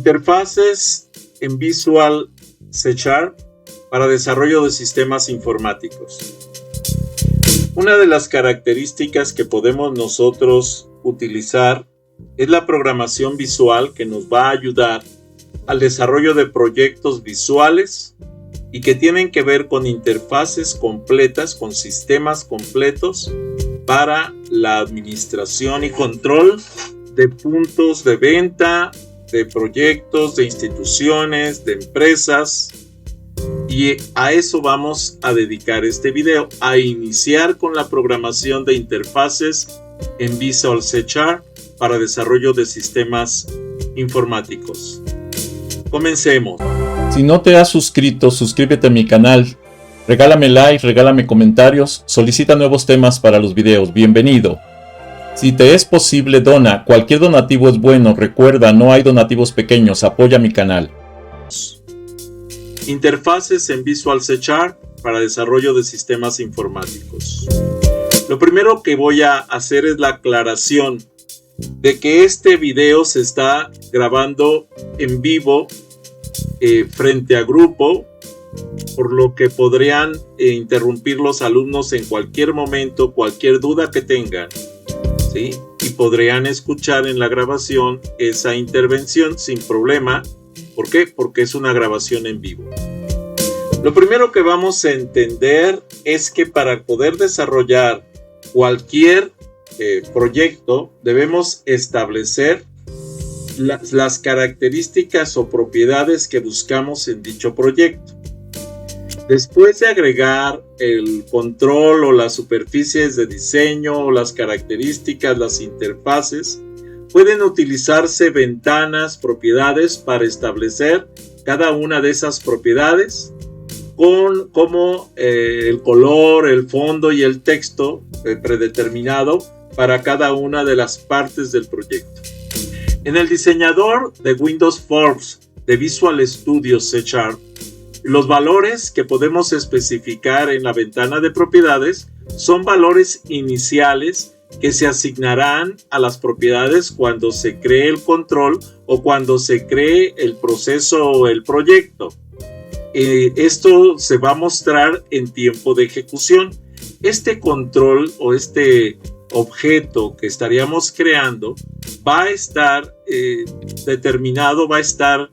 Interfaces en Visual C# para desarrollo de sistemas informáticos. Una de las características que podemos nosotros utilizar es la programación visual, que nos va a ayudar al desarrollo de proyectos visuales y que tienen que ver con interfaces completas, con sistemas completos para la administración y control de puntos de venta, de proyectos, de instituciones, de empresas. Y a eso vamos a dedicar este video, a iniciar con la programación de interfaces en Visual C# para desarrollo de sistemas informáticos. Comencemos. Si no te has suscrito, suscríbete a mi canal, regálame like, regálame comentarios, solicita nuevos temas para los videos, bienvenido. Si te es posible, dona, cualquier donativo es bueno, recuerda, no hay donativos pequeños, apoya mi canal. Interfaces en Visual C# para desarrollo de sistemas informáticos. Lo primero que voy a hacer es la aclaración de que este video se está grabando en vivo frente a grupo, por lo que podrían interrumpir los alumnos en cualquier momento, cualquier duda que tengan, ¿sí? Y podrían escuchar en la grabación esa intervención sin problema. ¿Por qué? Porque es una grabación en vivo. Lo primero que vamos a entender es que para poder desarrollar cualquier proyecto debemos establecer las características o propiedades que buscamos en dicho proyecto. Después de agregar el control o las superficies de diseño o las características, las interfaces, pueden utilizarse ventanas, propiedades para establecer cada una de esas propiedades como el color, el fondo y el texto predeterminado para cada una de las partes del proyecto. En el diseñador de Windows Forms de Visual Studio C#, los valores que podemos especificar en la ventana de propiedades son valores iniciales que se asignarán a las propiedades cuando se cree el control o cuando se cree el proceso o el proyecto. Esto se va a mostrar en tiempo de ejecución. Este control o este objeto que estaríamos creando va a estar determinado, va a estar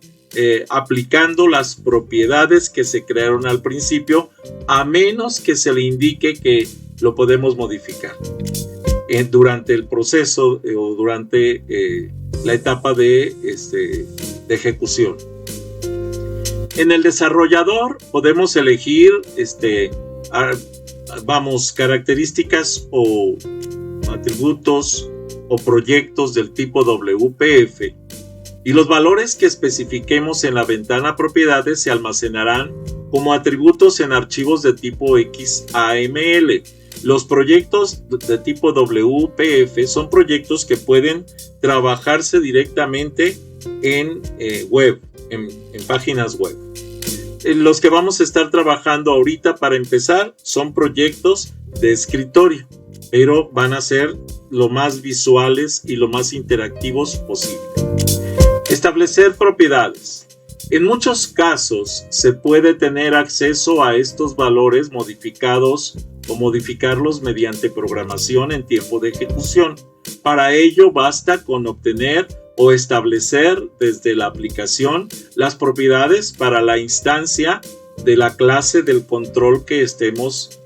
aplicando las propiedades que se crearon al principio, a menos que se le indique que lo podemos modificar durante el proceso o durante la etapa de ejecución. En el desarrollador podemos elegir características o atributos o proyectos del tipo WPF, y los valores que especifiquemos en la ventana propiedades se almacenarán como atributos en archivos de tipo XAML. Los proyectos de tipo WPF son proyectos que pueden trabajarse directamente en web, en páginas web. Los que vamos a estar trabajando ahorita para empezar son proyectos de escritorio, pero van a ser lo más visuales y lo más interactivos posible. Establecer propiedades. En muchos casos se puede tener acceso a estos valores modificados o modificarlos mediante programación en tiempo de ejecución. Para ello basta con obtener o establecer desde la aplicación las propiedades para la instancia de la clase del control que estemos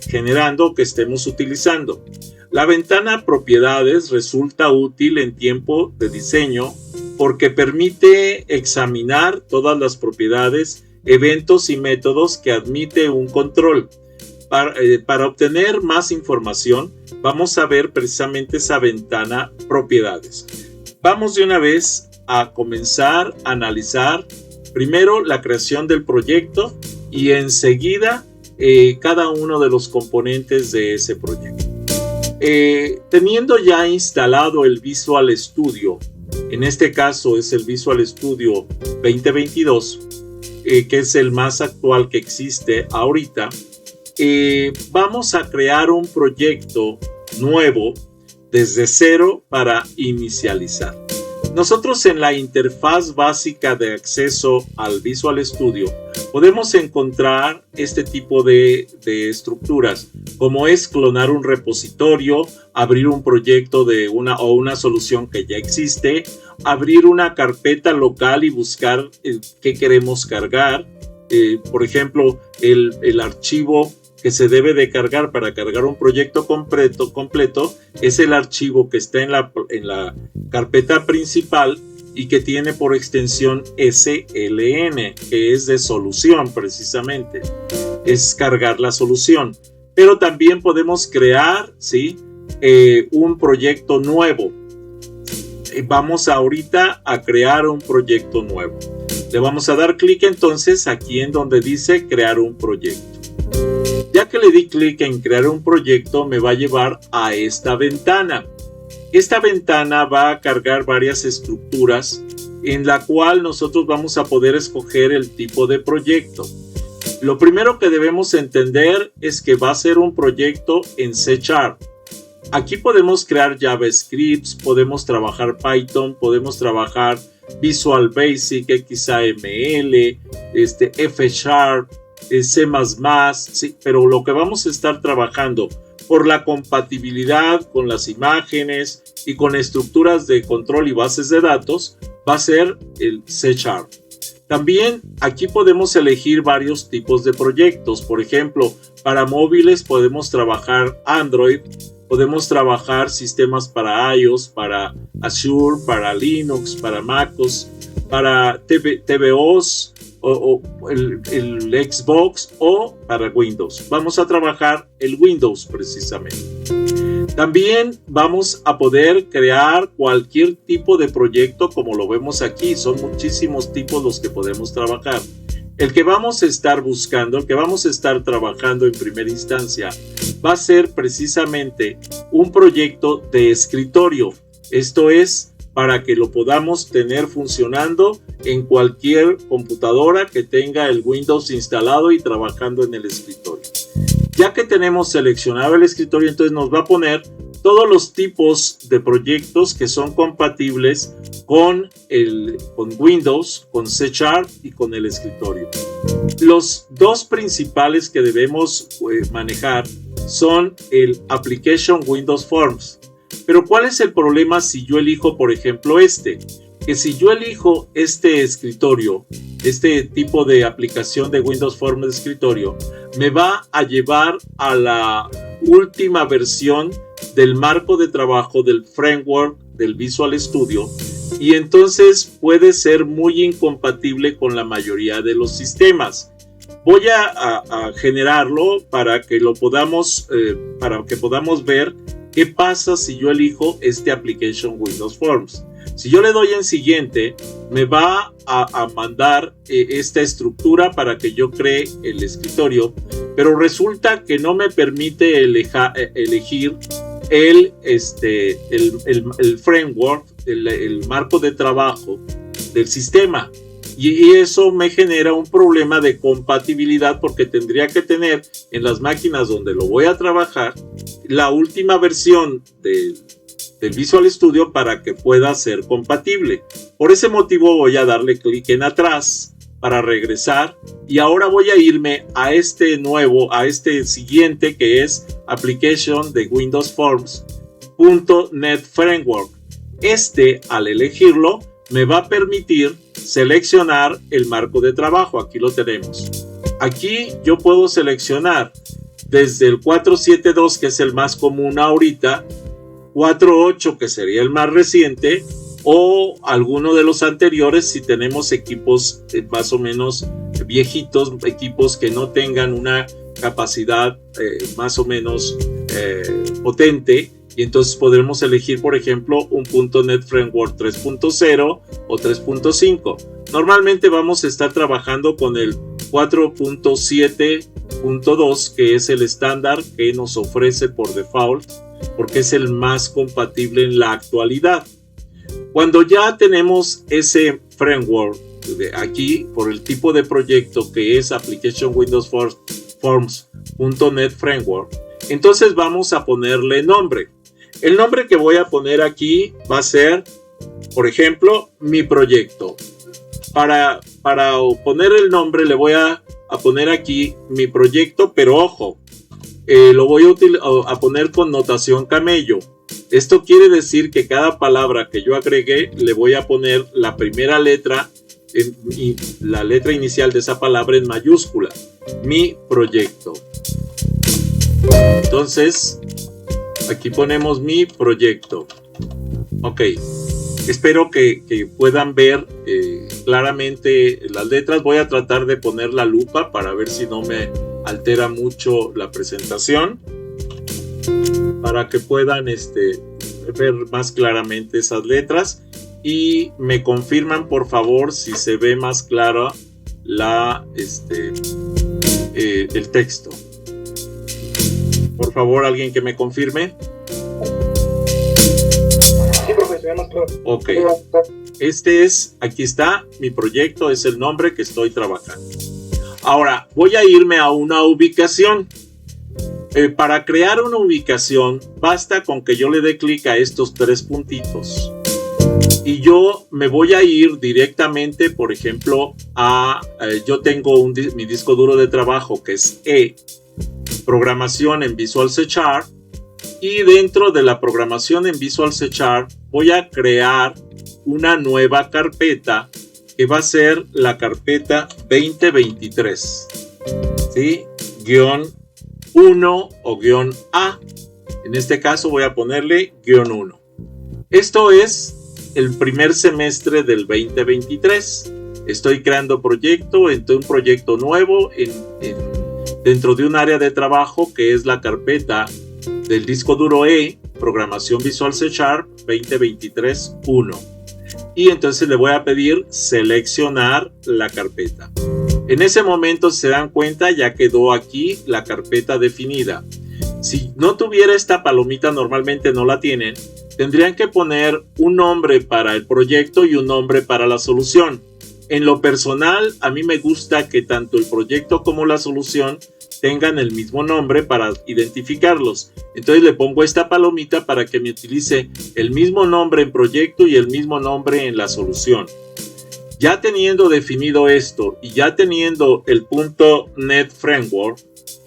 generando, que estemos utilizando. La ventana propiedades resulta útil en tiempo de diseño porque permite examinar todas las propiedades, eventos y métodos que admite un control. Para obtener más información, vamos a ver precisamente esa ventana propiedades. Vamos de una vez a comenzar a analizar primero la creación del proyecto y enseguida cada uno de los componentes de ese proyecto. Teniendo ya instalado el Visual Studio, en este caso es el Visual Studio 2022, que es el más actual que existe ahorita, vamos a crear un proyecto nuevo desde cero para inicializar. Nosotros en la interfaz básica de acceso al Visual Studio podemos encontrar este tipo de estructuras, como es clonar un repositorio, abrir un proyecto de una solución que ya existe, abrir una carpeta local y buscar qué queremos cargar. Por ejemplo, el archivo que se debe de cargar para cargar un proyecto completo es el archivo que está en la carpeta principal y que tiene por extensión SLN, que es de solución precisamente, es cargar la solución. Pero también podemos crear, ¿sí?, un proyecto nuevo. Vamos ahorita a crear un proyecto nuevo. Le vamos a dar clic entonces aquí en donde dice crear un proyecto. Ya que le di clic en crear un proyecto, me va a llevar a esta ventana. Esta ventana va a cargar varias estructuras en la cual nosotros vamos a poder escoger el tipo de proyecto. Lo primero que debemos entender es que va a ser un proyecto en C#. Aquí podemos crear JavaScript, podemos trabajar Python, podemos trabajar Visual Basic, XAML, F#, C++, sí, pero lo que vamos a estar trabajando por la compatibilidad con las imágenes y con estructuras de control y bases de datos va a ser el C#. También aquí podemos elegir varios tipos de proyectos. Por ejemplo, para móviles podemos trabajar Android, podemos trabajar sistemas para iOS, para Azure, para Linux, para MacOS, para tvOS, o el Xbox o para Windows. Vamos a trabajar el Windows precisamente. También vamos a poder crear cualquier tipo de proyecto como lo vemos aquí. Son muchísimos tipos los que podemos trabajar. El que vamos a estar buscando, el que vamos a estar trabajando en primera instancia va a ser precisamente un proyecto de escritorio. Esto es para que lo podamos tener funcionando en cualquier computadora que tenga el Windows instalado y trabajando en el escritorio. Ya que tenemos seleccionado el escritorio, entonces nos va a poner todos los tipos de proyectos que son compatibles con Windows, con C# y con el escritorio. Los dos principales que debemos manejar son el Application Windows Forms. Pero ¿cuál es el problema si yo elijo, por ejemplo, que si yo elijo este escritorio, este tipo de aplicación de Windows Forms de escritorio, me va a llevar a la última versión del marco de trabajo del framework del Visual Studio y entonces puede ser muy incompatible con la mayoría de los sistemas. Voy a generarlo para que podamos ver qué pasa si yo elijo este Application Windows Forms. Si yo le doy en siguiente, me va a mandar esta estructura para que yo cree el escritorio, pero resulta que no me permite elegir el framework, el marco de trabajo del sistema. Y eso me genera un problema de compatibilidad porque tendría que tener en las máquinas donde lo voy a trabajar la última versión del Visual Studio para que pueda ser compatible. Por ese motivo voy a darle clic en atrás para regresar y ahora voy a irme a este siguiente que es Application de Windows Forms.NET Framework. Al elegirlo me va a permitir seleccionar el marco de trabajo. Aquí lo tenemos. Aquí yo puedo seleccionar desde el 4.7.2, que es el más común ahorita, 4.8, que sería el más reciente, o alguno de los anteriores si tenemos equipos más o menos viejitos, equipos que no tengan una capacidad más o menos potente. Y entonces podremos elegir, por ejemplo, un .NET Framework 3.0 o 3.5. Normalmente vamos a estar trabajando con el 4.7.2, que es el estándar que nos ofrece por default, porque es el más compatible en la actualidad. Cuando ya tenemos ese framework de aquí, por el tipo de proyecto que es Application Windows Forms.NET Framework, entonces vamos a ponerle nombre. El nombre que voy a poner aquí va a ser por ejemplo, mi proyecto. Para poner el nombre le voy a poner aquí mi proyecto, pero ojo, lo voy a poner con notación camello. Esto quiere decir que cada palabra que yo agregué le voy a poner la primera letra, la letra inicial de esa palabra en mayúscula. Mi proyecto. Entonces, aquí ponemos mi proyecto. Ok. Espero que puedan ver claramente las letras. Voy a tratar de poner la lupa para ver si no me altera mucho la presentación, para que puedan ver más claramente esas letras, y me confirman por favor si se ve más clara el texto. Por favor, alguien que me confirme. Sí, profesor, más claro. Ok. Aquí está, mi proyecto, es el nombre que estoy trabajando. Ahora, voy a irme a una ubicación. Para crear una ubicación, basta con que yo le dé clic a estos 3 puntitos. Y yo me voy a ir directamente, por ejemplo, yo tengo mi disco duro de trabajo que es programación en Visual C#, y dentro de la programación en Visual C# voy a crear una nueva carpeta que va a ser la carpeta 2023, ¿sí? -1 o -A. En este caso voy a ponerle -1. Esto es el primer semestre del 2023. Estoy creando proyecto, un proyecto nuevo dentro de un área de trabajo que es la carpeta del disco duro programación Visual C# 2023-1. Y entonces le voy a pedir seleccionar la carpeta. En ese momento, se dan cuenta, ya quedó aquí la carpeta definida. Si no tuviera esta palomita, normalmente no la tienen, tendrían que poner un nombre para el proyecto y un nombre para la solución. En lo personal, a mí me gusta que tanto el proyecto como la solución tengan el mismo nombre para identificarlos. Entonces le pongo esta palomita para que me utilice el mismo nombre en proyecto y el mismo nombre en la solución. Ya teniendo definido esto y ya teniendo el .NET Framework,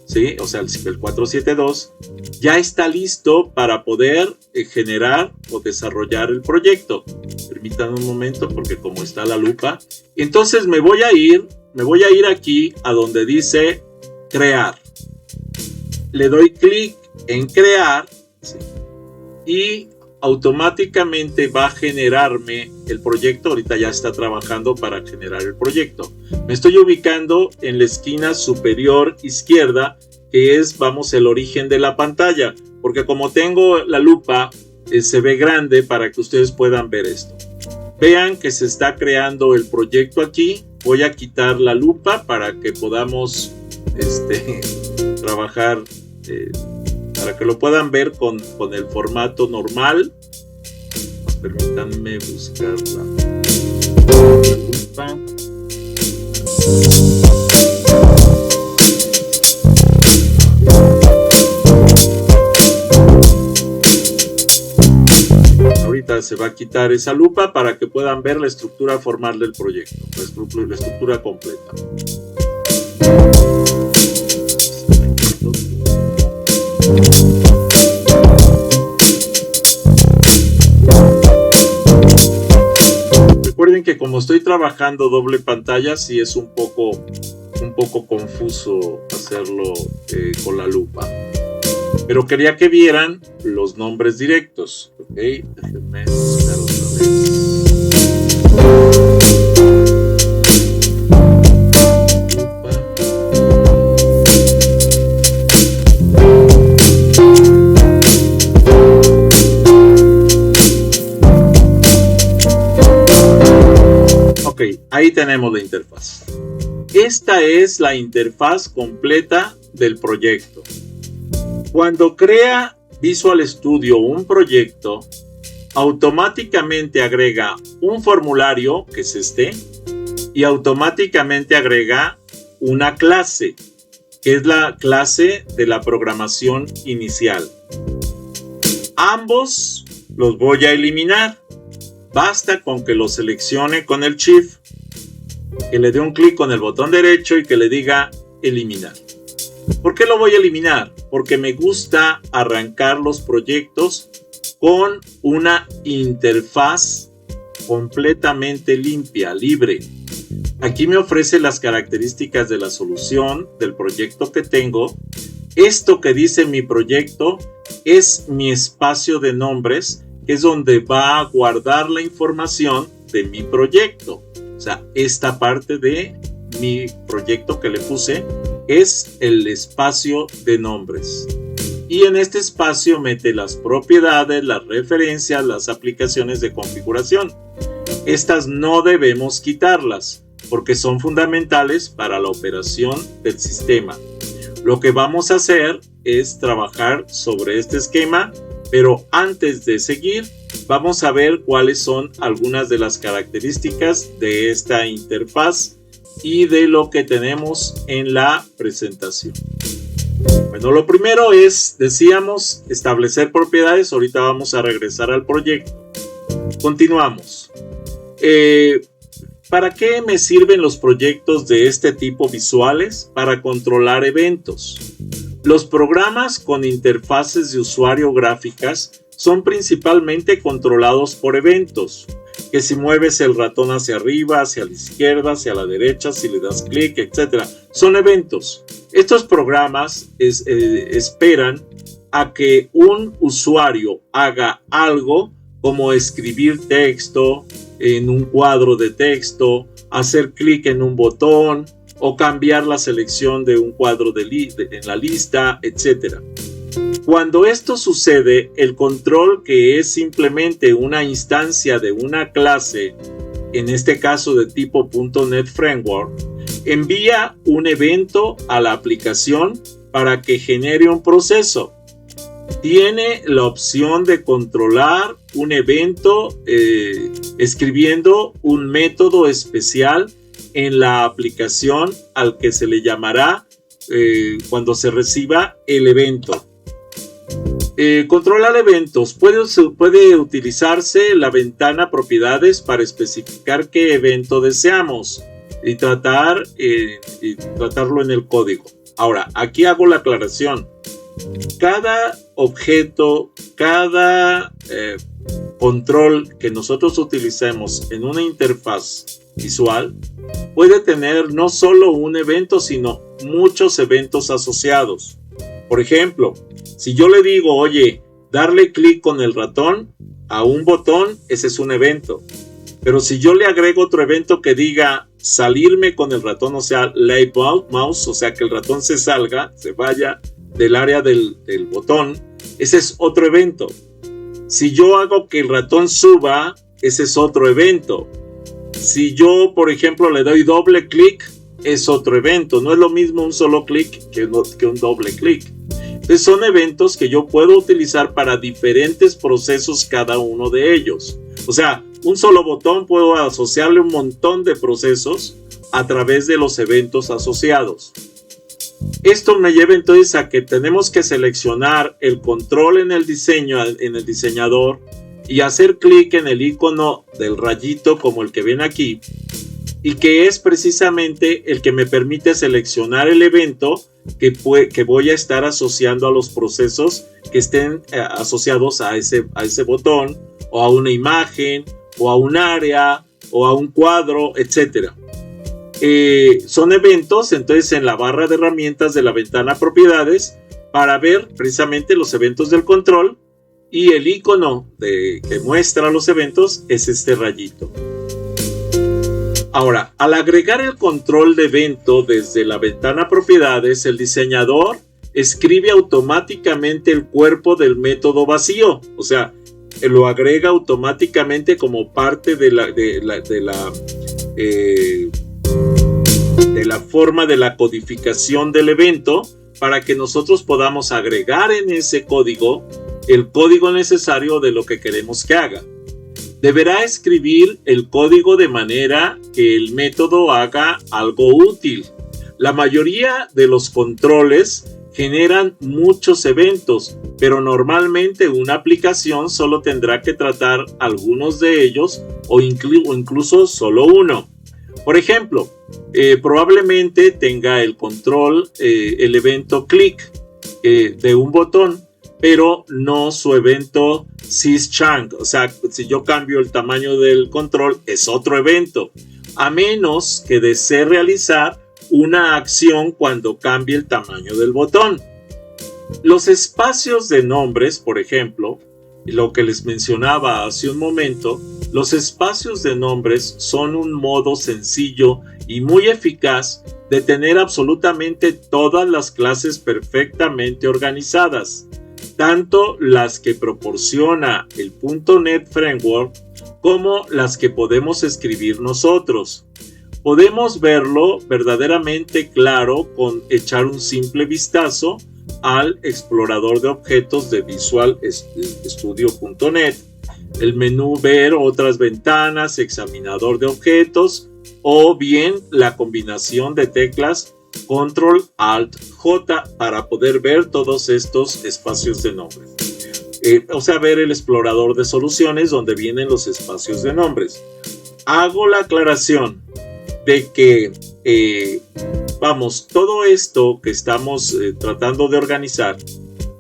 ¿sí? O sea, el 472, ya está listo para poder generar o desarrollar el proyecto. Permítanme un momento porque como está la lupa. Entonces me voy a ir aquí a donde dice crear. Le doy clic en crear, ¿sí? Y automáticamente va a generarme el proyecto. Ahorita ya está trabajando para generar el proyecto. Me estoy ubicando en la esquina superior izquierda, que es, el origen de la pantalla, porque como tengo la lupa, se ve grande para que ustedes puedan ver esto. Vean que se está creando el proyecto aquí. Voy a quitar la lupa para que podamos trabajar, para que lo puedan ver con el formato normal. Permítanme buscar la lupa. Ahorita se va a quitar esa lupa para que puedan ver la estructura formal del proyecto, la estructura completa. Recuerden que como estoy trabajando doble pantalla, sí es un poco confuso hacerlo con la lupa. Pero quería que vieran los nombres directos. Ok, déjenme buscar otra vez. Ok, ahí tenemos la interfaz. Esta es la interfaz completa del proyecto. Cuando crea Visual Studio un proyecto, automáticamente agrega un formulario, que es este, y automáticamente agrega una clase, que es la clase de la programación inicial. Ambos los voy a eliminar. Basta con que lo seleccione con el Shift, que le dé un clic con el botón derecho y que le diga eliminar. ¿Por qué lo voy a eliminar? Porque me gusta arrancar los proyectos con una interfaz completamente limpia, libre. Aquí me ofrece las características de la solución del proyecto que tengo. Esto que dice mi proyecto es mi espacio de nombres, que es donde va a guardar la información de mi proyecto. O sea, esta parte de mi proyecto que le puse es el espacio de nombres. Y en este espacio mete las propiedades, las referencias, las aplicaciones de configuración. Estas no debemos quitarlas porque son fundamentales para la operación del sistema. Lo que vamos a hacer es trabajar sobre este esquema, pero antes de seguir, vamos a ver cuáles son algunas de las características de esta interfaz y de lo que tenemos en la presentación. Bueno, lo primero es, decíamos, establecer propiedades. Ahorita vamos a regresar al proyecto. Continuamos. ¿Para qué me sirven los proyectos de este tipo visuales? Para controlar eventos. Los programas con interfaces de usuario gráficas son principalmente controlados por eventos, que si mueves el ratón hacia arriba, hacia la izquierda, hacia la derecha, si le das clic, etc. Son eventos. Estos programas esperan a que un usuario haga algo como escribir texto en un cuadro de texto, hacer clic en un botón o cambiar la selección de un cuadro en la lista, etc. Cuando esto sucede, el control, que es simplemente una instancia de una clase, en este caso de tipo .NET Framework, envía un evento a la aplicación para que genere un proceso. Tiene la opción de controlar un evento escribiendo un método especial en la aplicación al que se le llamará cuando se reciba el evento. Controlar eventos. Puede utilizarse la ventana propiedades para especificar qué evento deseamos y tratarlo en el código. Ahora, aquí hago la aclaración. Cada objeto, cada control que nosotros utilicemos en una interfaz visual puede tener no solo un evento, sino muchos eventos asociados. Por ejemplo, si yo le digo, oye, darle clic con el ratón a un botón, ese es un evento. Pero si yo le agrego otro evento que diga salirme con el ratón, o sea, leave mouse, o sea, que el ratón se salga, se vaya del área del botón, ese es otro evento. Si yo hago que el ratón suba, ese es otro evento. Si yo, por ejemplo, le doy doble clic, es otro evento. No es lo mismo un solo clic que un doble clic. Entonces son eventos que yo puedo utilizar para diferentes procesos, cada uno de ellos. O sea, un solo botón puedo asociarle un montón de procesos a través de los eventos asociados. Esto me lleva entonces a que tenemos que seleccionar el control en el diseño, en el diseñador, y hacer clic en el icono del rayito como el que ven aquí, y que es precisamente el que me permite seleccionar el evento que voy a estar asociando a los procesos que estén asociados a ese botón, o a una imagen, o a un área, o a un cuadro, etc. Son eventos, entonces en la barra de herramientas de la ventana propiedades, para ver precisamente los eventos del control, y el icono que muestra los eventos es este rayito. Ahora, al agregar el control de evento desde la ventana propiedades, el diseñador escribe automáticamente el cuerpo del método vacío, o sea, lo agrega automáticamente como parte de la forma de la codificación del evento, para que nosotros podamos agregar en ese código el código necesario de lo que queremos que haga. Deberá escribir el código de manera que el método haga algo útil. La mayoría de los controles generan muchos eventos, pero normalmente una aplicación solo tendrá que tratar algunos de ellos o incluso solo uno. Por ejemplo, probablemente tenga el control, el evento click de un botón, pero no su evento syschank. O sea, si yo cambio el tamaño del control, es otro evento, a menos que desee realizar una acción cuando cambie el tamaño del botón. Los espacios de nombres, por ejemplo, lo que les mencionaba hace un momento, los espacios de nombres son un modo sencillo y muy eficaz de tener absolutamente todas las clases perfectamente organizadas, tanto las que proporciona el .NET Framework como las que podemos escribir nosotros. Podemos verlo verdaderamente claro con echar un simple vistazo al explorador de objetos de Visual Studio.net, el menú Ver otras ventanas, examinador de objetos, o bien la combinación de teclas Control Alt J para poder ver todos estos espacios de nombres. O sea, ver el explorador de soluciones donde vienen los espacios de nombres. Hago la aclaración de que todo esto que estamos tratando de organizar,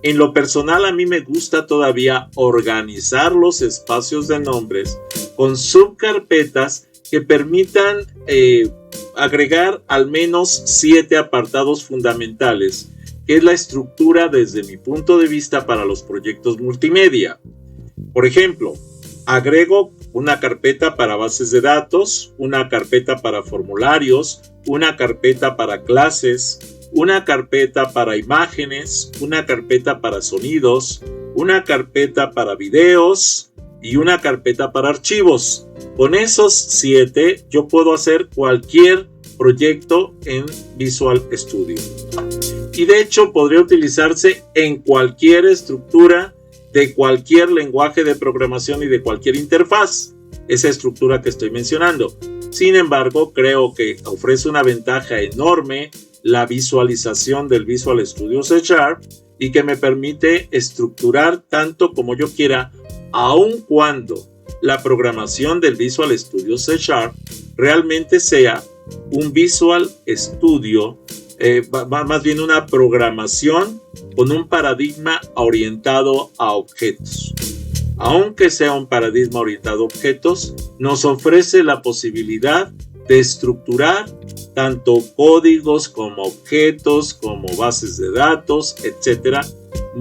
en lo personal a mí me gusta todavía organizar los espacios de nombres con subcarpetas que permitan agregar al menos 7 apartados fundamentales, que es la estructura desde mi punto de vista para los proyectos multimedia. Por ejemplo, agrego una carpeta para bases de datos, una carpeta para formularios, una carpeta para clases, una carpeta para imágenes, una carpeta para sonidos, una carpeta para videos y una carpeta para archivos. Con esos 7 yo puedo hacer cualquier proyecto en Visual Studio. Y de hecho podría utilizarse en cualquier estructura de cualquier lenguaje de programación y de cualquier interfaz, esa estructura que estoy mencionando. Sin embargo, creo que ofrece una ventaja enorme la visualización del Visual Studio C# y que me permite estructurar tanto como yo quiera, aun cuando la programación del Visual Studio C# realmente sea un Visual Studio, más bien una programación con un paradigma orientado a objetos. Aunque sea un paradigma orientado a objetos, nos ofrece la posibilidad de estructurar tanto códigos como objetos, como bases de datos, etcétera,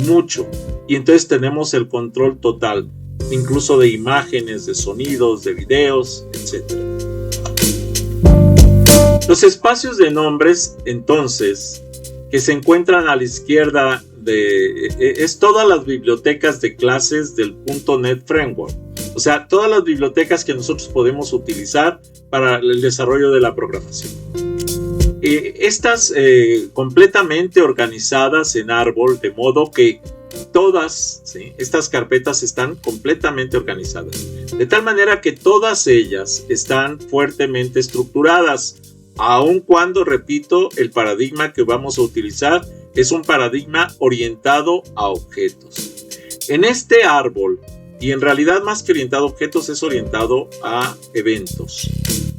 mucho. Y entonces tenemos el control total, incluso de imágenes, de sonidos, de videos, etcétera. Los espacios de nombres, entonces, que se encuentran a la izquierda es todas las bibliotecas de clases del .NET Framework. O sea, todas las bibliotecas que nosotros podemos utilizar para el desarrollo de la programación. Estas completamente organizadas en árbol, de modo que todas estas carpetas están completamente organizadas. De tal manera que todas ellas están fuertemente estructuradas. Aun cuando, repito, el paradigma que vamos a utilizar es un paradigma orientado a objetos. En este árbol, y en realidad más que orientado a objetos, es orientado a eventos,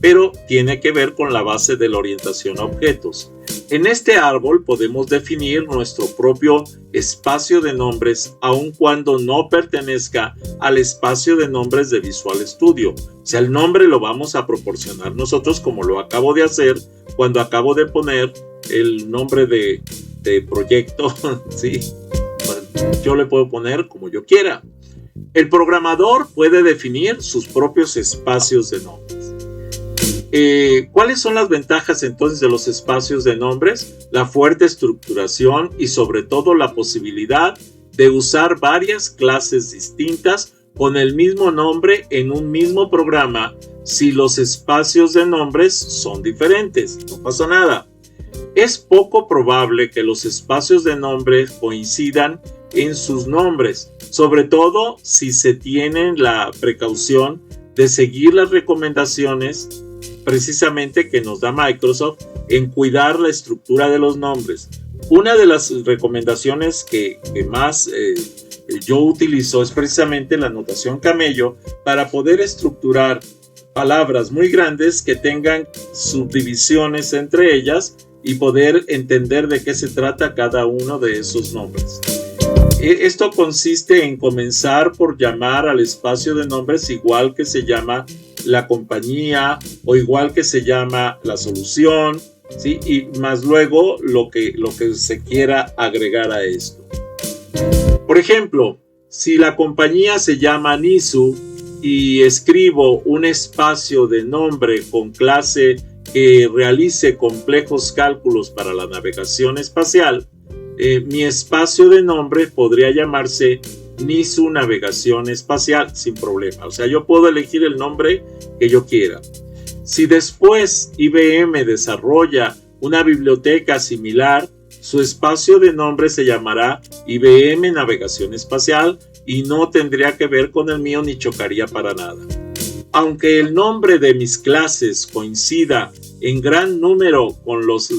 pero tiene que ver con la base de la orientación a objetos. En este árbol podemos definir nuestro propio espacio de nombres, aun cuando no pertenezca al espacio de nombres de Visual Studio. O sea, el nombre lo vamos a proporcionar nosotros, como lo acabo de hacer cuando acabo de poner el nombre de proyecto. ¿Sí? Bueno, yo le puedo poner como yo quiera. El programador puede definir sus propios espacios de nombres. ¿Cuáles son las ventajas entonces de los espacios de nombres? La fuerte estructuración y sobre todo la posibilidad de usar varias clases distintas con el mismo nombre en un mismo programa si los espacios de nombres son diferentes. No pasa nada. Es poco probable que los espacios de nombres coincidan en sus nombres, sobre todo si se tiene la precaución de seguir las recomendaciones precisamente que nos da Microsoft en cuidar la estructura de los nombres. Una de las recomendaciones que más yo utilizo es precisamente la notación camello para poder estructurar palabras muy grandes que tengan subdivisiones entre ellas y poder entender de qué se trata cada uno de esos nombres. Esto consiste en comenzar por llamar al espacio de nombres igual que se llama la compañía o igual que se llama la solución, ¿sí? Y más luego lo que se quiera agregar a esto. Por ejemplo, si la compañía se llama NISU y escribo un espacio de nombre con clase que realice complejos cálculos para la navegación espacial, mi espacio de nombre podría llamarse NISU Navegación Espacial sin problema. O sea, yo puedo elegir el nombre que yo quiera. Si después IBM desarrolla una biblioteca similar, su espacio de nombre se llamará IBM Navegación Espacial y no tendría que ver con el mío ni chocaría para nada. Aunque el nombre de mis clases coincida en gran número con los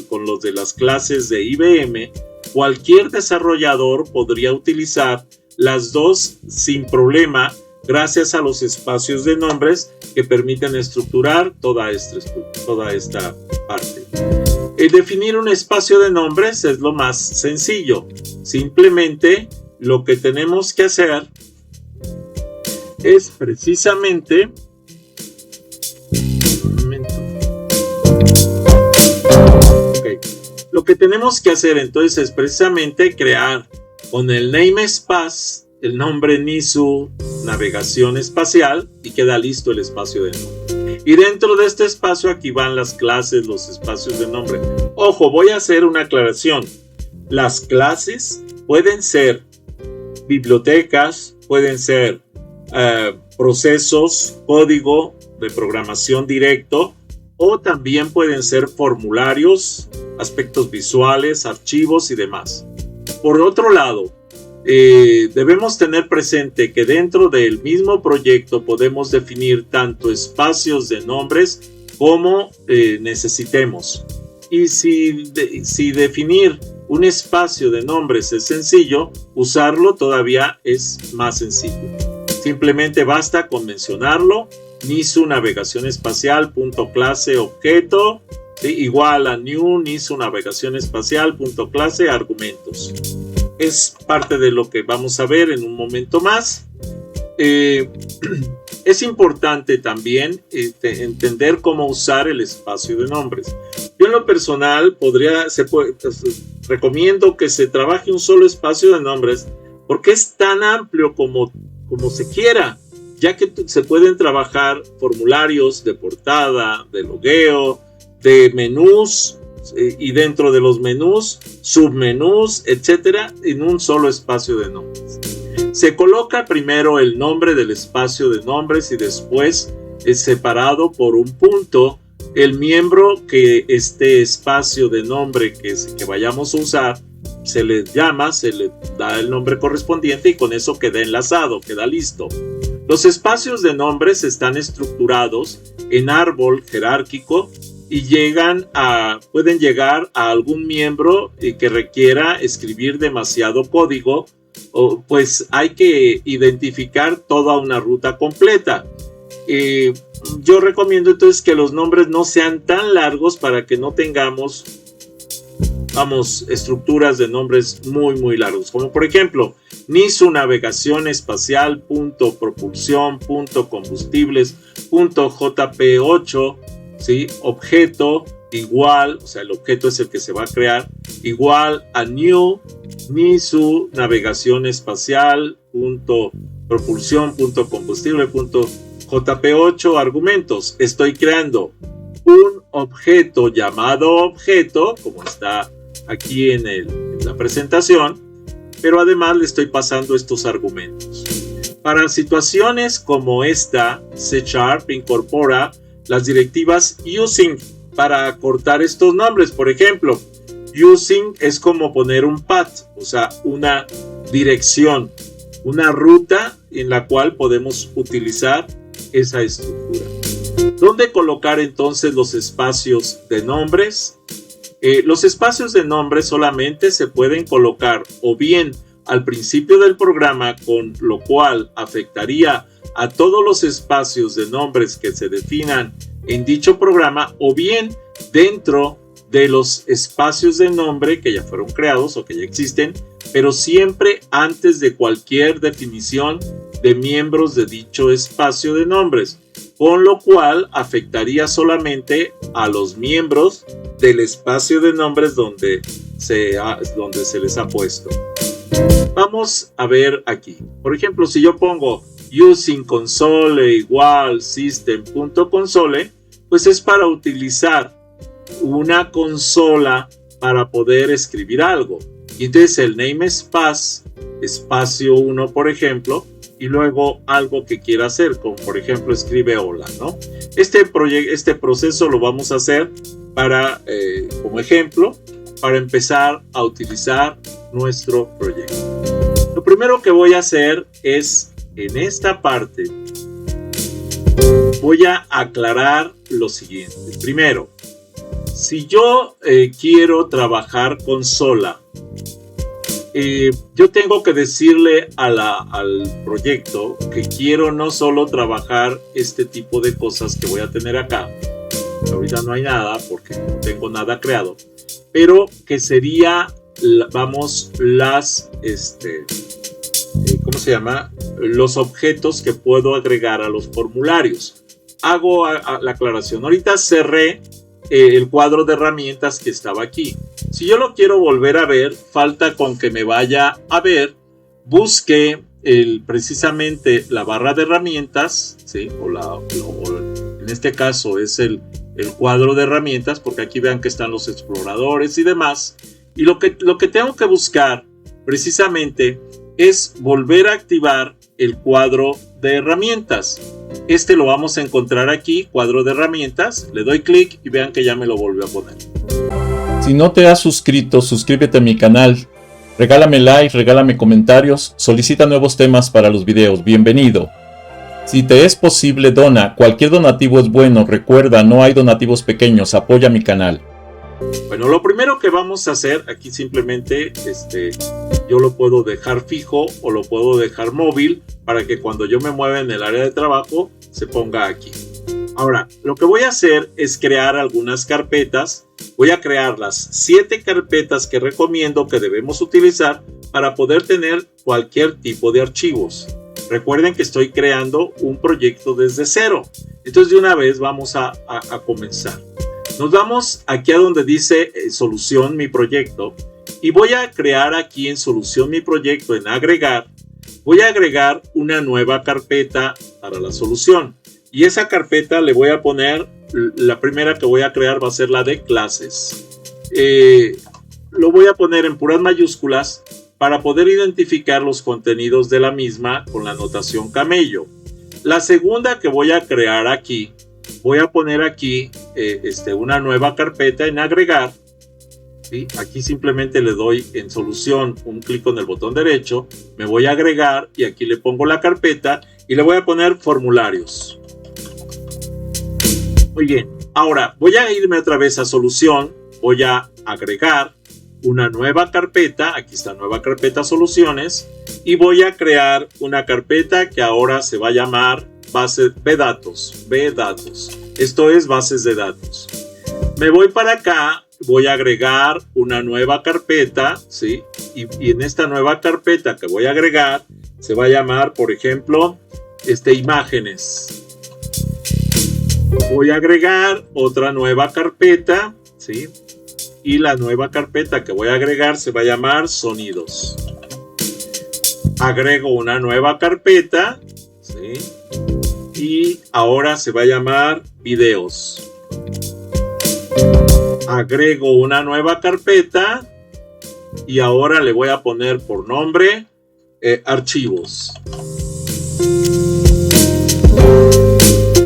de las clases de IBM, cualquier desarrollador podría utilizar las dos sin problema gracias a los espacios de nombres que permiten estructurar toda esta parte. El definir un espacio de nombres es lo más sencillo. Simplemente lo que tenemos que hacer es precisamente Lo que tenemos que hacer entonces es precisamente crear con el namespace el nombre NISU Navegación Espacial y queda listo el espacio de nombre. Y dentro de este espacio aquí van las clases, los espacios de nombre. Ojo, voy a hacer una aclaración. Las clases pueden ser bibliotecas, pueden ser procesos, código de programación directo, o también pueden ser formularios, aspectos visuales, archivos y demás. Por otro lado, debemos tener presente que dentro del mismo proyecto podemos definir tanto espacios de nombres como necesitemos. Y si definir un espacio de nombres es sencillo, usarlo todavía es más sencillo. Simplemente basta con mencionarlo. NISU Navegación Espacial .clase objeto, ¿sí? Igual a new NISU Navegación Espacial .clase argumentos. Es parte de lo que vamos a ver en un momento más. Es importante también entender cómo usar el espacio de nombres. Yo en lo personal recomiendo que se trabaje un solo espacio de nombres porque es tan amplio como se quiera, ya que se pueden trabajar formularios de portada, de logueo, de menús y dentro de los menús, submenús, etcétera, en un solo espacio de nombres. Se coloca primero el nombre del espacio de nombres y después es separado por un punto el miembro que este espacio de nombre que vayamos a usar se le llama, se le da el nombre correspondiente y con eso queda enlazado, queda listo. Los espacios de nombres están estructurados en árbol jerárquico y pueden llegar a algún miembro que requiera escribir demasiado código, pues hay que identificar toda una ruta completa. Yo recomiendo entonces que los nombres no sean tan largos para que no tengamos, estructuras de nombres muy muy largos, como por ejemplo NISU Navegación Espacial .propulsión .combustibles .jp8, ¿sí? Objeto igual, o sea el objeto es el que se va a crear, igual a new NISU Navegación Espacial .propulsión .combustible .jp8 argumentos. Estoy creando un objeto llamado objeto, como está aquí en la presentación, pero además le estoy pasando estos argumentos. Para situaciones como esta, C# incorpora las directivas using para acortar estos nombres. Por ejemplo, using es como poner un path, o sea, una dirección, una ruta en la cual podemos utilizar esa estructura. ¿Dónde colocar entonces los espacios de nombres? Los espacios de nombre solamente se pueden colocar o bien al principio del programa, con lo cual afectaría a todos los espacios de nombres que se definan en dicho programa, o bien dentro de los espacios de nombre que ya fueron creados o que ya existen, pero siempre antes de cualquier definición de miembros de dicho espacio de nombres, con lo cual afectaría solamente a los miembros del espacio de nombres donde se les ha puesto. Vamos a ver aquí. Por ejemplo, si yo pongo using console igual system.console, pues es para utilizar una consola para poder escribir algo. Y entonces el namespace, espacio 1, por ejemplo, y luego algo que quiera hacer, como por ejemplo escribe hola, ¿no? Este proceso lo vamos a hacer para, como ejemplo, para empezar a utilizar nuestro proyecto. Lo primero que voy a hacer es, en esta parte, voy a aclarar lo siguiente. Primero, si yo quiero trabajar consola, yo tengo que decirle al proyecto que quiero no solo trabajar este tipo de cosas que voy a tener acá. Ahorita no hay nada porque no tengo nada creado, pero que sería, vamos, ¿cómo se llama? Los objetos que puedo agregar a los formularios. Hago la aclaración. Ahorita cerré el cuadro de herramientas que estaba aquí. Si yo lo quiero volver a ver, falta con que me vaya a ver, busque precisamente la barra de herramientas, ¿sí? En este caso es el cuadro de herramientas, porque aquí vean que están los exploradores y demás. Y lo que tengo que buscar precisamente es volver a activar el cuadro de herramientas. Este lo vamos a encontrar aquí, cuadro de herramientas. Le doy clic y vean que ya me lo volvió a poner. Si no te has suscrito, suscríbete a mi canal. Regálame like, regálame comentarios, solicita nuevos temas para los videos. Bienvenido. Si te es posible, dona. Cualquier donativo es bueno. Recuerda, no hay donativos pequeños. Apoya mi canal. Bueno, lo primero que vamos a hacer aquí simplemente, yo lo puedo dejar fijo o lo puedo dejar móvil para que cuando yo me mueva en el área de trabajo se ponga aquí. Ahora, lo que voy a hacer es crear algunas carpetas. Voy a crear las 7 carpetas que recomiendo que debemos utilizar para poder tener cualquier tipo de archivos. Recuerden que estoy creando un proyecto desde cero. Entonces de una vez vamos a comenzar. Nos vamos aquí a donde dice solución mi proyecto y voy a crear aquí en solución mi proyecto, en agregar, voy a agregar una nueva carpeta para la solución y esa carpeta le voy a poner, la primera que voy a crear va a ser la de clases. Lo voy a poner en puras mayúsculas para poder identificar los contenidos de la misma con la notación camello. La segunda que voy a crear aquí, voy a poner aquí una nueva carpeta en agregar. ¿Sí? Aquí simplemente le doy en solución un clic con el botón derecho, me voy a agregar y aquí le pongo la carpeta y le voy a poner formularios. Muy bien, ahora voy a irme otra vez a solución, voy a agregar una nueva carpeta, aquí está nueva carpeta soluciones y voy a crear una carpeta que ahora se va a llamar base B datos. Esto es bases de datos. Me voy para acá, voy a agregar una nueva carpeta, ¿sí? Y en esta nueva carpeta que voy a agregar se va a llamar, por ejemplo, imágenes. Voy a agregar otra nueva carpeta, ¿sí? Y la nueva carpeta que voy a agregar se va a llamar sonidos. Agrego una nueva carpeta, ¿sí? Y ahora se va a llamar videos. Agrego una nueva carpeta y ahora le voy a poner por nombre archivos.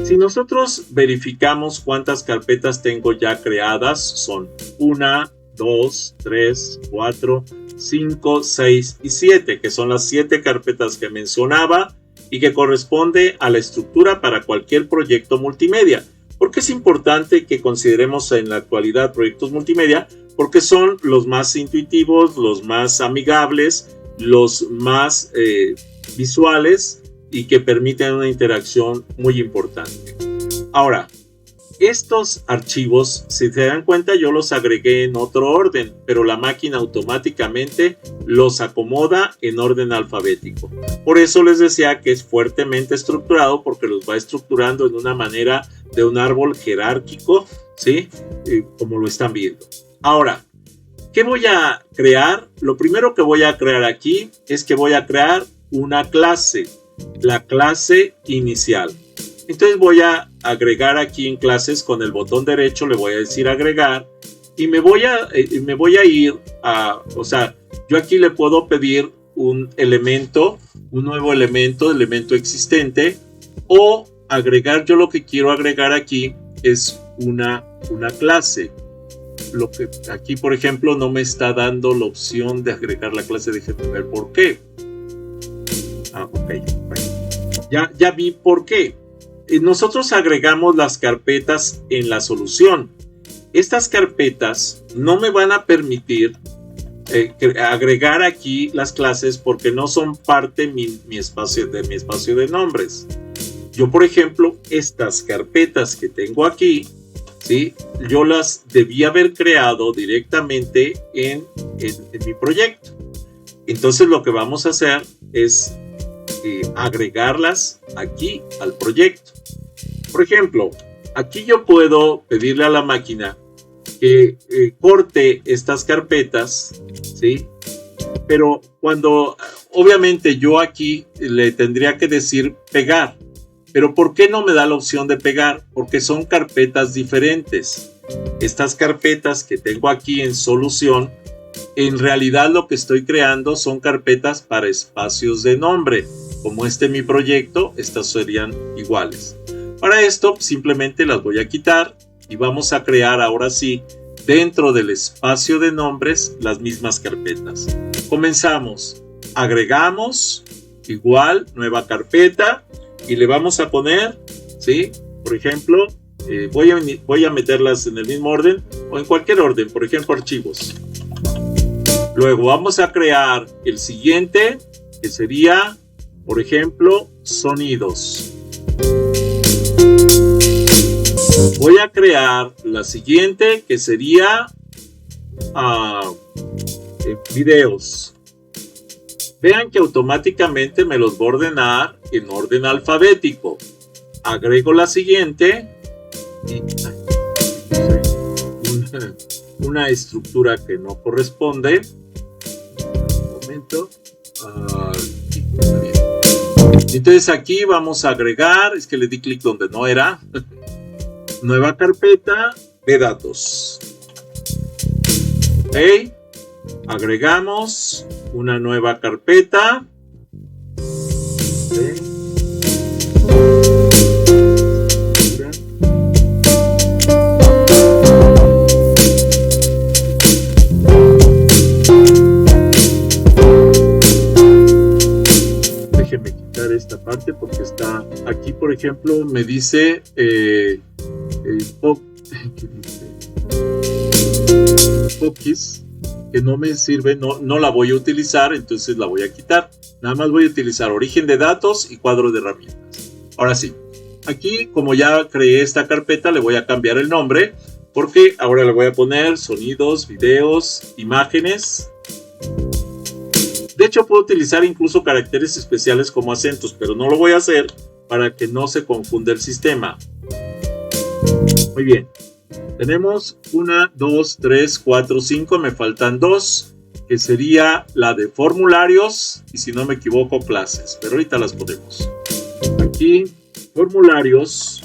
Si nosotros verificamos cuántas carpetas tengo ya creadas, son 1, 2, 3, 4, 5, 6 y 7, que son las 7 carpetas que mencionaba y que corresponde a la estructura para cualquier proyecto multimedia. ¿Por qué es importante que consideremos en la actualidad proyectos multimedia? Porque son los más intuitivos, los más amigables, los más visuales y que permiten una interacción muy importante. Ahora, estos archivos, si se dan cuenta, yo los agregué en otro orden, pero la máquina automáticamente los acomoda en orden alfabético. Por eso les decía que es fuertemente estructurado, porque los va estructurando en una manera de un árbol jerárquico, ¿sí? Como lo están viendo. Ahora, ¿qué voy a crear? Lo primero que voy a crear aquí es que voy a crear una clase, la clase inicial. Entonces voy a agregar aquí en clases con el botón derecho, le voy a decir agregar y me voy a ir a, o sea, yo aquí le puedo pedir un elemento, un nuevo elemento existente, o agregar, yo lo que quiero agregar aquí es una clase. Lo que aquí, por ejemplo, no me está dando la opción de agregar la clase, déjenme ver por qué. Ok, ya vi por qué. Nosotros agregamos las carpetas en la solución. Estas carpetas no me van a permitir agregar aquí las clases porque no son parte de mi espacio de nombres. Yo, por ejemplo, estas carpetas que tengo aquí, ¿sí? Yo las debí haber creado directamente en mi proyecto. Entonces lo que vamos a hacer es agregarlas aquí al proyecto. Por ejemplo, aquí yo puedo pedirle a la máquina que corte estas carpetas, ¿sí? Pero cuando, obviamente yo aquí le tendría que decir pegar, pero ¿por qué no me da la opción de pegar? Porque son carpetas diferentes. Estas carpetas que tengo aquí en solución, en realidad lo que estoy creando son carpetas para espacios de nombre. Como mi proyecto, estas serían iguales. Para esto simplemente las voy a quitar y vamos a crear ahora sí dentro del espacio de nombres las mismas carpetas. Comenzamos, agregamos, igual, nueva carpeta y le vamos a poner, ¿sí? Por ejemplo, voy a meterlas en el mismo orden o en cualquier orden, por ejemplo, archivos. Luego vamos a crear el siguiente, que sería, por ejemplo, sonidos. Voy a crear la siguiente, que sería videos. Vean que automáticamente me los va a ordenar en orden alfabético. Agrego la siguiente y una estructura que no corresponde. Un momento. Está bien. Entonces aquí vamos a agregar, es que le di clic donde no era. Nueva carpeta de datos. Ok. Agregamos una nueva carpeta. Okay. Déjenme quitar esta parte porque está aquí, por ejemplo, me dice Pokis, que no me sirve, no la voy a utilizar, entonces la voy a quitar. Nada más voy a utilizar origen de datos y cuadro de herramientas. Ahora sí, aquí como ya creé esta carpeta, le voy a cambiar el nombre porque ahora le voy a poner sonidos, videos, imágenes. De hecho puedo utilizar incluso caracteres especiales como acentos, pero no lo voy a hacer para que no se confunda el sistema. Muy bien, tenemos 1, 2, 3, 4, 5, me faltan 2, que sería la de formularios y si no me equivoco clases, pero ahorita las ponemos. Aquí formularios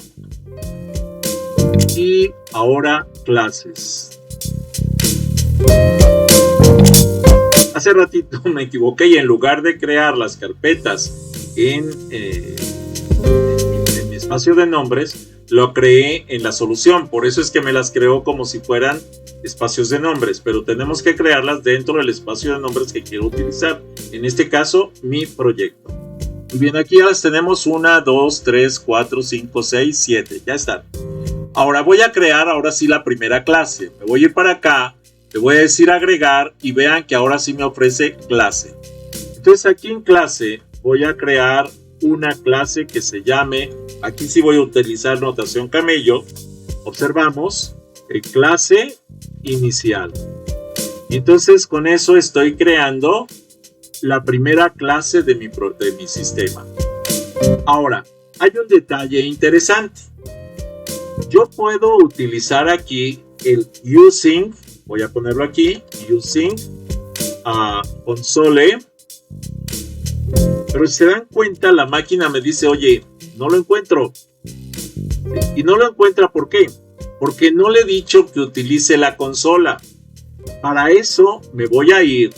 y ahora clases. Hace ratito me equivoqué y en lugar de crear las carpetas en mi espacio de nombres, lo creé en la solución. Por eso es que me las creó como si fueran espacios de nombres, pero tenemos que crearlas dentro del espacio de nombres que quiero utilizar. En este caso, mi proyecto. Muy bien, aquí ya las tenemos 1, 2, 3, 4, 5, 6, 7. Ya están. Ahora voy a crear ahora sí la primera clase. Me voy a ir para acá, le voy a decir agregar y vean que ahora sí me ofrece clase. Entonces aquí en clase voy a crear una clase que se llame, aquí sí voy a utilizar notación camello. Observamos, clase inicial. Y entonces con eso estoy creando la primera clase de mi sistema. Ahora, hay un detalle interesante. Yo puedo utilizar aquí el using, voy a ponerlo aquí, using console, pero si se dan cuenta la máquina me dice, oye, no lo encuentro. Y no lo encuentra, ¿por qué? Porque no le he dicho que utilice la consola. Para eso me voy a ir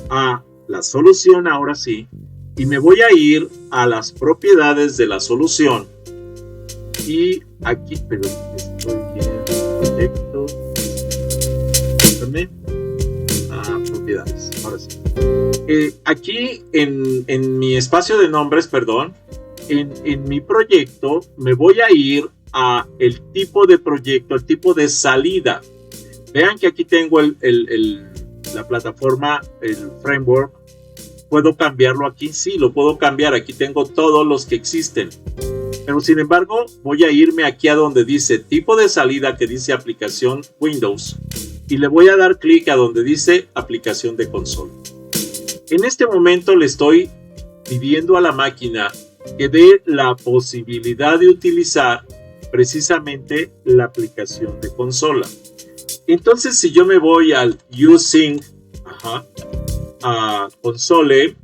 a la solución ahora sí, y me voy a ir a las propiedades de la solución. Y aquí, pero estoy bien, proyecto, propiedades, ahora sí. Aquí en mi espacio de nombres, perdón, en mi proyecto me voy a ir a el tipo de proyecto, el tipo de salida. Vean que aquí tengo la plataforma, el framework. ¿Puedo cambiarlo aquí? Sí, lo puedo cambiar. Aquí tengo todos los que existen. Pero sin embargo, voy a irme aquí a donde dice tipo de salida, que dice aplicación Windows. Y le voy a dar clic a donde dice aplicación de consola. En este momento le estoy pidiendo a la máquina que dé la posibilidad de utilizar precisamente la aplicación de consola. Entonces, si yo me voy al using a console,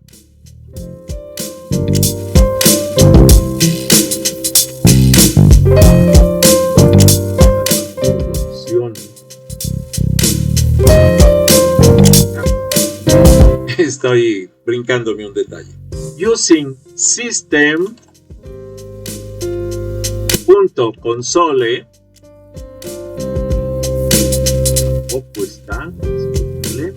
estoy brincándome un detalle. Using system.console, tampoco está disponible.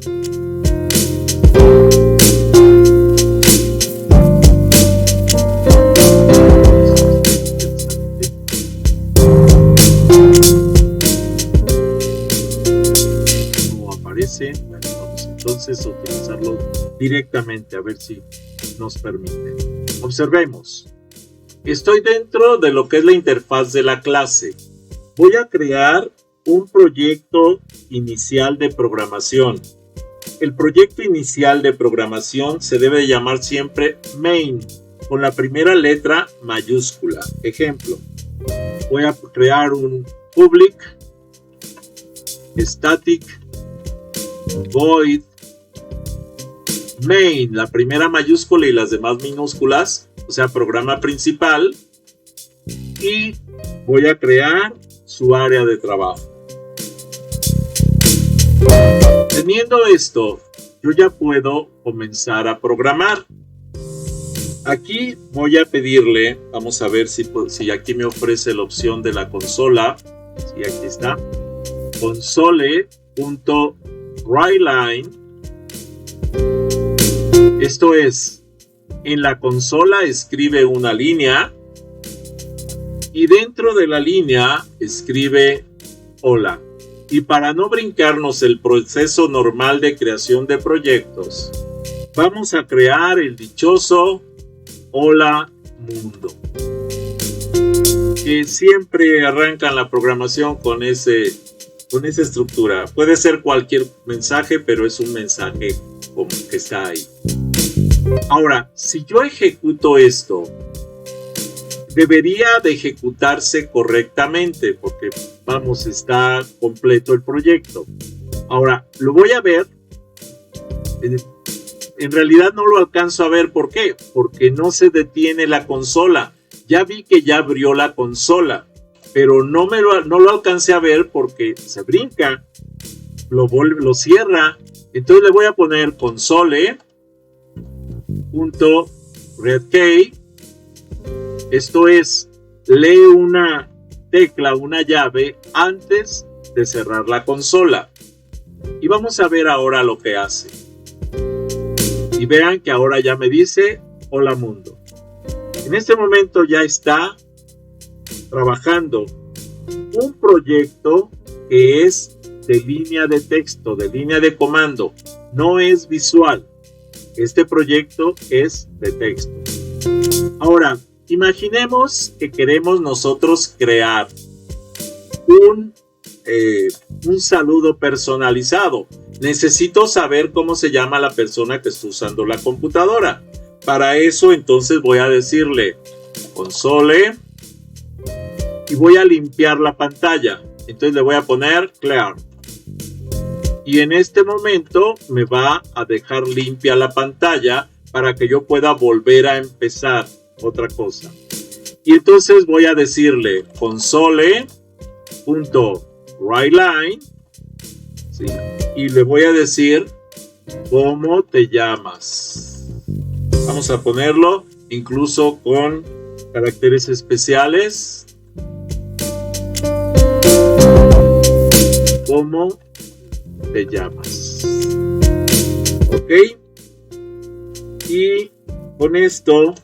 No aparece. Bueno, vamos entonces a utilizarlo directamente a ver si nos permite. Observemos. Estoy dentro de lo que es la interfaz de la clase. Voy a crear un proyecto inicial de programación. El proyecto inicial de programación se debe llamar siempre main, con la primera letra mayúscula. Ejemplo, voy a crear un public static void main, la primera mayúscula y las demás minúsculas, o sea, programa principal, y voy a crear su área de trabajo. Teniendo esto, yo ya puedo comenzar a programar. Aquí voy a pedirle, vamos a ver si aquí me ofrece la opción de la consola. Sí, aquí está. Console.writeline. Esto es, en la consola escribe una línea y dentro de la línea escribe hola. Y para no brincarnos el proceso normal de creación de proyectos, vamos a crear el dichoso hola mundo, que siempre arrancan la programación con esa estructura. Puede ser cualquier mensaje, pero es un mensaje como que está ahí. Ahora, si yo ejecuto esto, debería de ejecutarse correctamente porque, vamos, está completo el proyecto. Ahora, lo voy a ver. En realidad no lo alcanzo a ver. ¿Por qué? Porque no se detiene la consola. Ya vi que ya abrió la consola, pero no lo alcancé a ver porque se brinca, lo cierra. Entonces le voy a poner console.readkey. Esto es, lee una tecla, una llave, antes de cerrar la consola. Y vamos a ver ahora lo que hace. Y vean que ahora ya me dice, hola mundo. En este momento ya está trabajando un proyecto que es de línea de texto, de línea de comando, no es visual. Este proyecto es de texto. Ahora, imaginemos que queremos nosotros crear un saludo personalizado. Necesito saber cómo se llama la persona que está usando la computadora. Para eso, entonces voy a decirle console y voy a limpiar la pantalla. Entonces le voy a poner clear. Y en este momento me va a dejar limpia la pantalla para que yo pueda volver a empezar otra cosa. Y entonces voy a decirle console.writeLine, ¿sí? Y le voy a decir cómo te llamas. Vamos a ponerlo incluso con caracteres especiales. ¿Cómo te llamas? Ok. Y con esto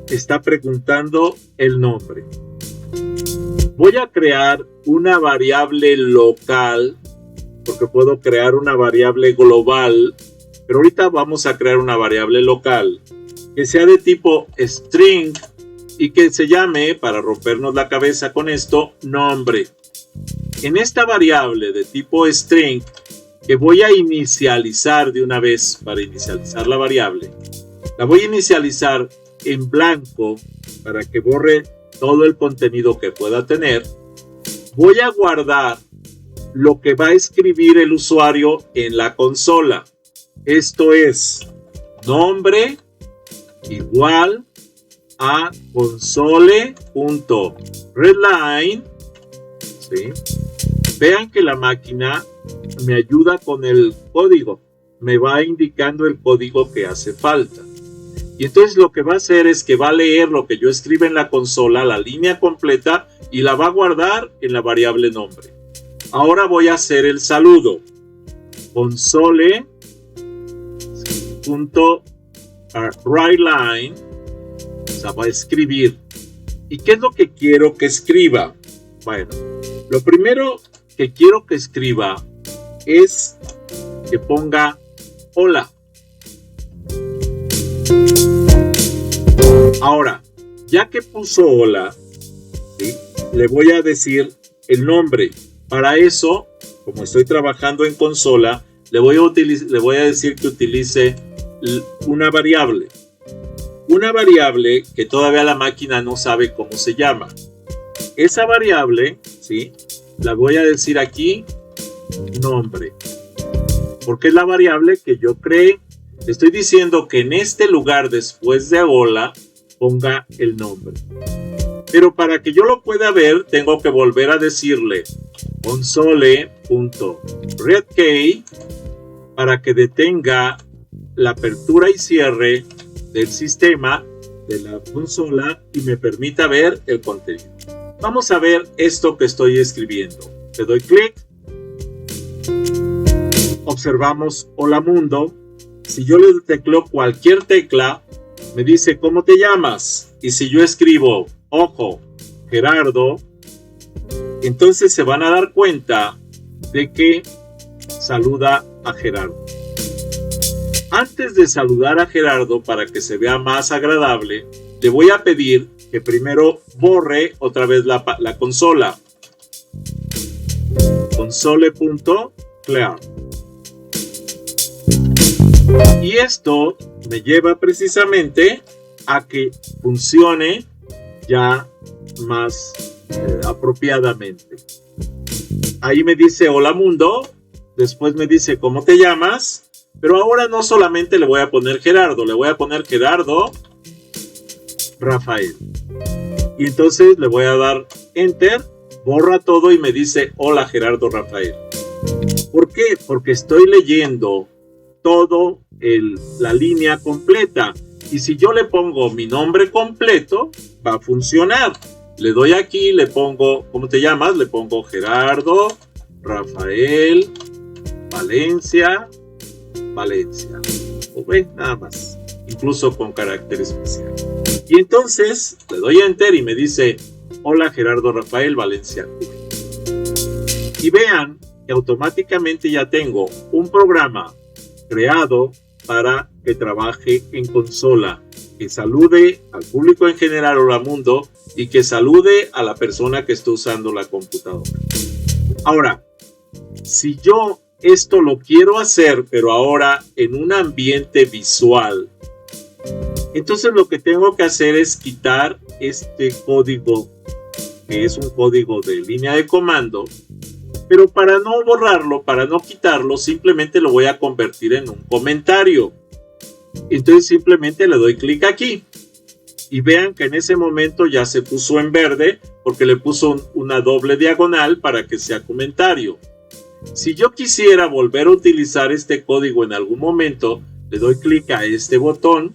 está preguntando el nombre. Voy a crear una variable local, porque puedo crear una variable global, pero ahorita vamos a crear una variable local que sea de tipo string y que se llame, para rompernos la cabeza con esto, nombre. En esta variable de tipo string, que voy a inicializar de una vez para inicializar la variable, la voy a inicializar en blanco para que borre todo el contenido que pueda tener. Voy a guardar lo que va a escribir el usuario en la consola. Esto es nombre igual a console.readline. ¿Sí? Vean que la máquina me ayuda con el código. Me va indicando el código que hace falta. Y entonces lo que va a hacer es que va a leer lo que yo escriba en la consola, la línea completa, y la va a guardar en la variable nombre. Ahora voy a hacer el saludo. Console.writeLine. O sea, va a escribir. ¿Y qué es lo que quiero que escriba? Bueno, lo primero que quiero que escriba es que ponga hola. Ahora, ya que puso hola, ¿sí?, le voy a decir el nombre. Para eso, como estoy trabajando en consola, le voy a decir que utilice una variable. Una variable que todavía la máquina no sabe cómo se llama. Esa variable, ¿sí?, la voy a decir aquí nombre. Porque es la variable que yo creé. Estoy diciendo que en este lugar, después de hola, ponga el nombre. Pero para que yo lo pueda ver, tengo que volver a decirle console.readkey para que detenga la apertura y cierre del sistema de la consola y me permita ver el contenido. Vamos a ver esto que estoy escribiendo. Le doy clic. Observamos hola mundo. Si yo le tecleo cualquier tecla, me dice ¿cómo te llamas? Y si yo escribo, ojo, Gerardo, entonces se van a dar cuenta de que saluda a Gerardo. Antes de saludar a Gerardo, para que se vea más agradable, le voy a pedir que primero borre otra vez la consola. Console.clear. Y esto me lleva precisamente a que funcione ya más apropiadamente. Ahí me dice hola mundo, después me dice ¿cómo te llamas? Pero ahora no solamente le voy a poner Gerardo, le voy a poner Gerardo Rafael. Y entonces le voy a dar enter, borra todo y me dice hola Gerardo Rafael. ¿Por qué? Porque estoy leyendo todo la línea completa. Y si yo le pongo mi nombre completo, va a funcionar. Le doy aquí, le pongo, ¿cómo te llamas? Le pongo Gerardo Rafael Valencia. O ven, nada más. Incluso con carácter especial. Y entonces le doy enter y me dice Hola Gerardo Rafael Valencia. Y vean que automáticamente ya tengo un programa creado para que trabaje en consola, que salude al público en general o al mundo y que salude a la persona que está usando la computadora. Ahora, si yo esto lo quiero hacer, pero ahora en un ambiente visual, entonces lo que tengo que hacer es quitar este código, que es un código de línea de comando, pero para no borrarlo, para no quitarlo, simplemente lo voy a convertir en un comentario. Entonces simplemente le doy clic aquí. Y vean que en ese momento ya se puso en verde porque le puso una doble diagonal para que sea comentario. Si yo quisiera volver a utilizar este código en algún momento, le doy clic a este botón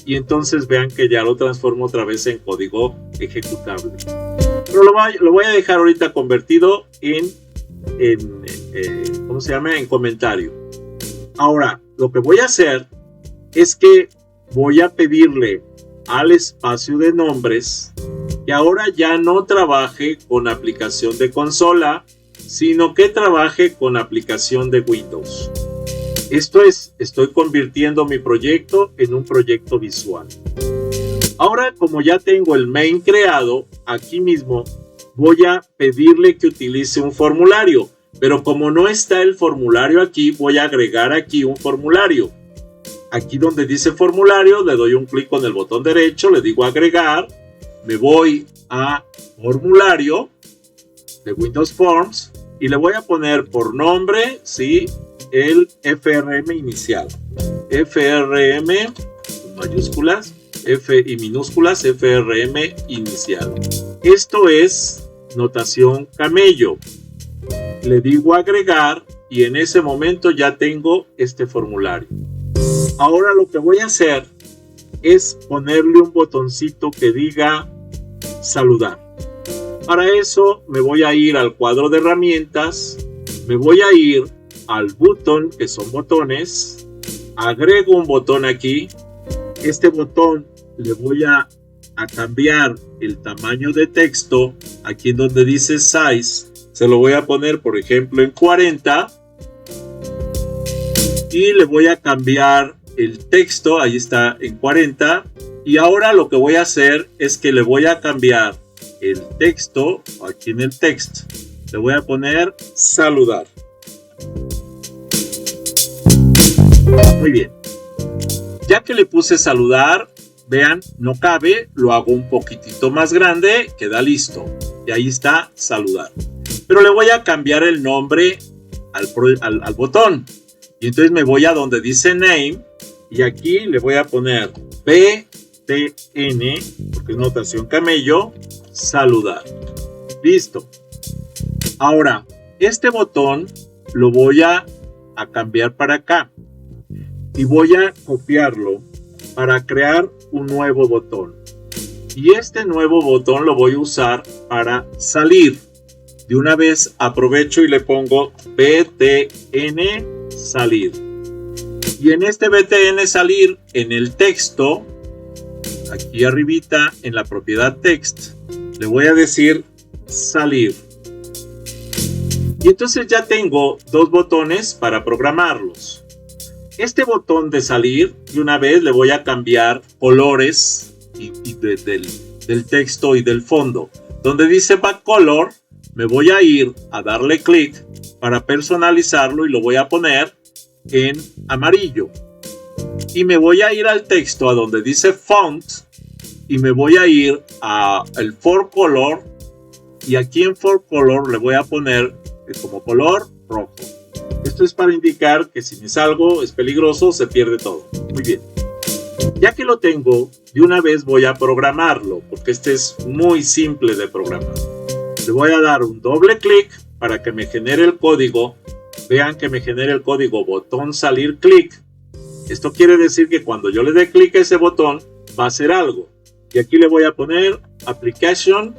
y entonces vean que ya lo transformo otra vez en código ejecutable. Pero lo voy a dejar ahorita convertido en comentario. Ahora, lo que voy a hacer es que voy a pedirle al espacio de nombres que ahora ya no trabaje con aplicación de consola, sino que trabaje con aplicación de Windows. Esto es, estoy convirtiendo mi proyecto en un proyecto visual. Ahora, como ya tengo el main creado, aquí mismo voy a pedirle que utilice un formulario, pero como no está el formulario aquí, voy a agregar aquí un formulario. Aquí donde dice formulario, le doy un clic con el botón derecho, le digo agregar, me voy a formulario de Windows Forms y le voy a poner por nombre, sí, el FRM inicial. FRM, mayúsculas, F y minúsculas, FRM inicial. Esto es notación camello. Le digo agregar y en ese momento ya tengo este formulario. Ahora lo que voy a hacer es ponerle un botoncito que diga saludar. Para eso me voy a ir al cuadro de herramientas, me voy a ir al botón, que son botones, agrego un botón aquí, este botón le voy a cambiar el tamaño de texto, aquí en donde dice size, se lo voy a poner por ejemplo en 40 y le voy a cambiar el texto, ahí está en 40 y ahora lo que voy a hacer es que le voy a cambiar el texto, aquí en el text, le voy a poner saludar. Muy bien, ya que le puse saludar, vean, no cabe, lo hago un poquitito más grande, queda listo y ahí está saludar. Pero le voy a cambiar el nombre al botón y entonces me voy a donde dice name y aquí le voy a poner BTN, porque es notación camello, saludar. Listo. Ahora, este botón lo voy a cambiar para acá y voy a copiarlo para crear un nuevo botón. Y este nuevo botón lo voy a usar para salir. De una vez aprovecho y le pongo BTN salir. Y en este BTN salir, en el texto, aquí arribita en la propiedad text, le voy a decir salir. Y entonces ya tengo dos botones para programarlos. Este botón de salir, de una vez le voy a cambiar colores del texto y del fondo. Donde dice backcolor, me voy a ir a darle clic para personalizarlo y lo voy a poner en amarillo. Y me voy a ir al texto a donde dice font y me voy a ir a el for color y aquí en for color le voy a poner como color rojo. Esto es para indicar que si me salgo es peligroso, se pierde todo. Muy bien. Ya que lo tengo, de una vez voy a programarlo porque este es muy simple de programar. Le voy a dar un doble clic para que me genere el código. Vean que me genere el código botón salir clic. Esto quiere decir que cuando yo le dé clic a ese botón va a hacer algo. Y aquí le voy a poner application,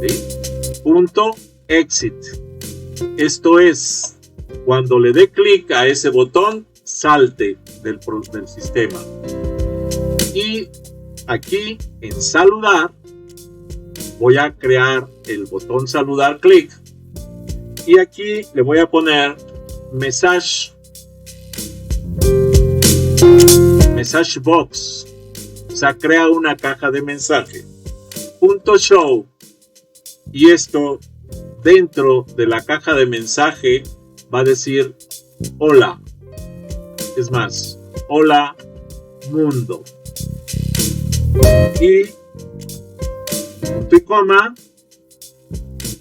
¿sí? .exit. Esto es cuando le dé clic a ese botón salte del sistema. Y aquí en saludar voy a crear el botón saludar, clic, y aquí le voy a poner message box, o sea, crea una caja de mensaje, .show, y esto dentro de la caja de mensaje va a decir hola, es más, hola mundo, y punto y coma,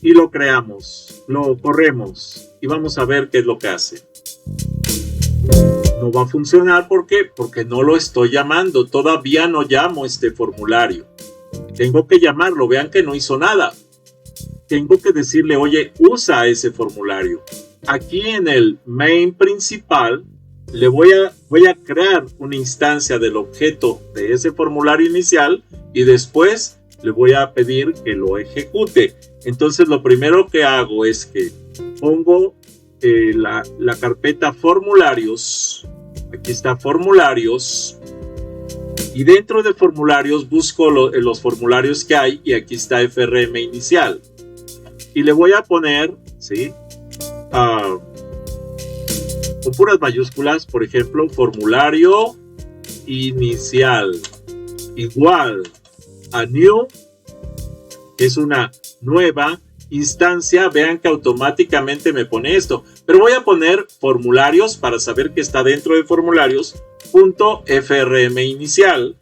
y lo creamos, lo corremos y vamos a ver qué es lo que hace. No va a funcionar, ¿por qué? Porque no lo estoy llamando, todavía no llamo este formulario. Tengo que llamarlo, vean que no hizo nada. Tengo que decirle, oye, usa ese formulario. Aquí en el main principal le voy a crear una instancia del objeto de ese formulario inicial y después le voy a pedir que lo ejecute. Entonces lo primero que hago es que pongo la carpeta formularios, aquí está formularios, y dentro de formularios busco los formularios que hay y aquí está FRM inicial y le voy a poner, ¿sí? Con puras mayúsculas, por ejemplo, formulario inicial igual a new, que es una nueva instancia. Vean que automáticamente me pone esto, pero voy a poner formularios para saber que está dentro de formularios .frm inicial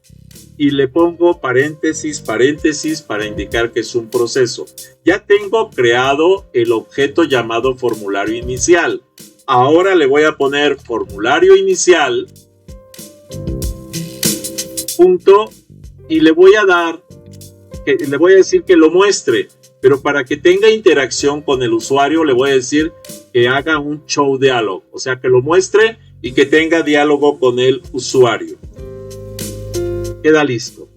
y le pongo paréntesis para indicar que es un proceso. Ya tengo creado el objeto llamado formulario inicial. Ahora le voy a poner formulario inicial y le voy a decir que lo muestre. Pero para que tenga interacción con el usuario le voy a decir que haga un show dialog, o sea, que lo muestre y que tenga diálogo con el usuario. Queda listo.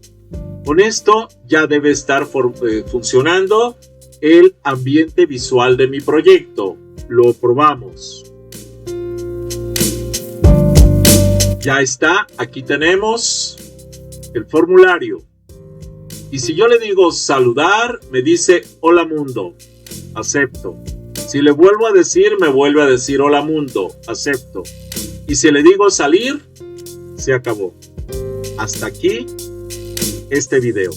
Con esto ya debe estar funcionando el ambiente visual de mi proyecto. Lo probamos. Ya está, aquí tenemos el formulario. Y si yo le digo saludar, me dice hola mundo, acepto. Si le vuelvo a decir, me vuelve a decir hola mundo, acepto. Y si le digo salir, se acabó. Hasta aquí este video.